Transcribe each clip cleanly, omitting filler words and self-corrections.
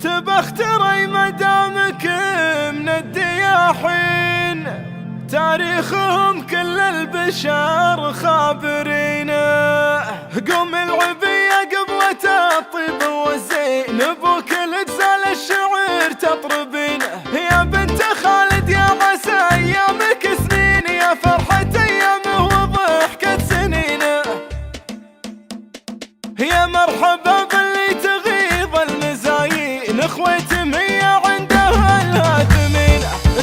تبختري مدامك من الدياحين، تاريخهم كل البشر خابرين. قوم العبية قبلة الطيب والزين، بوكل اجزال الشعر تطربين. يا بنت خالد يا عسى ايامك سنين، يا فرحة ايامه وضحكة سنين. يا مرحبا باللي تغيظ المزايين، اخوتي هي عندها الهادمين.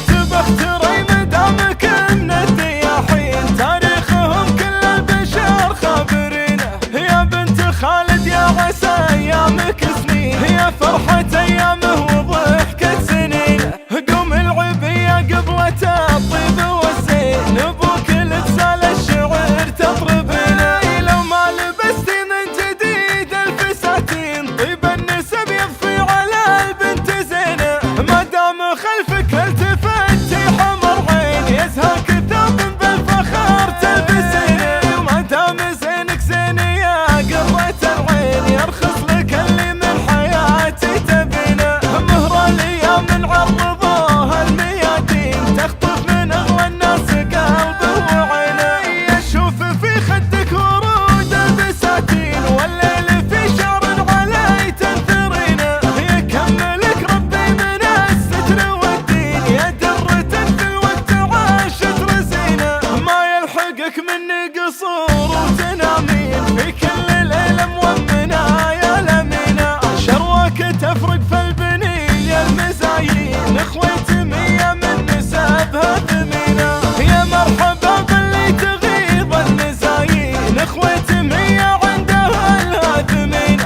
تبختري مدامك من الدياحين، تاريخهم كل البشر خابرين. يا بنت خالد يا عسى ايامك سنين، يا فرحة ايامه وضحكة سنين. قوم العبية قبلة الطيب والزين، بوكل اجزال الشعر تطربين. لو ما لبستي من جديد الفساتين، طيب النسب يضفي على البنت زينة. ما دام خلفك التفتي حمر عين، يزهاك الثوب بالفخر تلبسين. ما دام زينك زين يا قرة العين، يرخص لك اللي من حياتي تبينه. مهر الايام من عرضوها الميادين، تخطف من اغلى الناس قلبه وعينه. يشوف في خدك ورود البساتين، والليل في شعر علي تنثرينه. يكملك ربي من الستر والدين، يا درة في الوقت عاشت رزينه. ما يلحقك مني قصور وتنامين، في كل ليلة مؤمنة يا لمينة. شروك تفرق في البنية المزايين، اخوتي مية من نسبها ثمينة. يا مرحبا باللي تغيظ المزايين، اخوتي مية عندها الهادمين.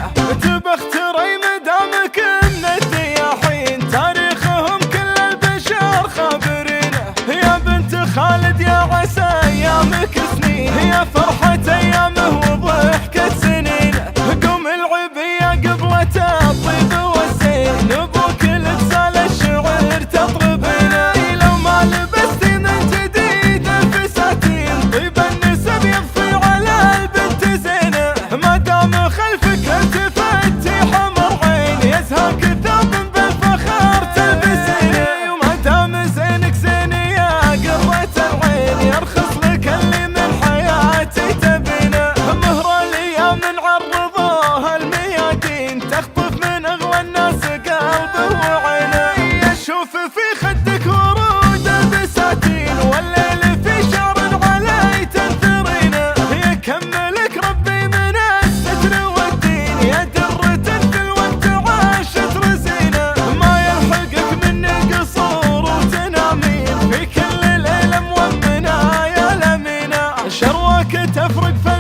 تبختري مدامك من الدياحين، تاريخهم كل البشر خابرين. يا بنت خالد يا عسى ايامك سنين، يا فرحة ايامه وضحكة سنين. قوم العبية قبلة الطيب والزين، بوكل اجزال الشعر تطربين. لو ما لبستي من جديد الفساتين، طيب النسب يضفي على البنت زينة. ما دام خلفك التفتي حمر عين، يزهاك الثوب بالفخر تلبسين. وما دام زينك زين يا قرة العين، يرخص لك اللي من حياتي تبينه. مهر الايام من عرضوها الميادين، تخطف من اغلى الناس قلبه وعينه. يشوف في خدك ورود البساتين، والليل في شعر علي تنثرينه. يكملك ربي من الستر والدين، يا درة في الوقت عاشت رزينه. ما يلحقك مني قصور وتنامين، في كل ليلة مؤمنة يا لمينة. شروك تفرق في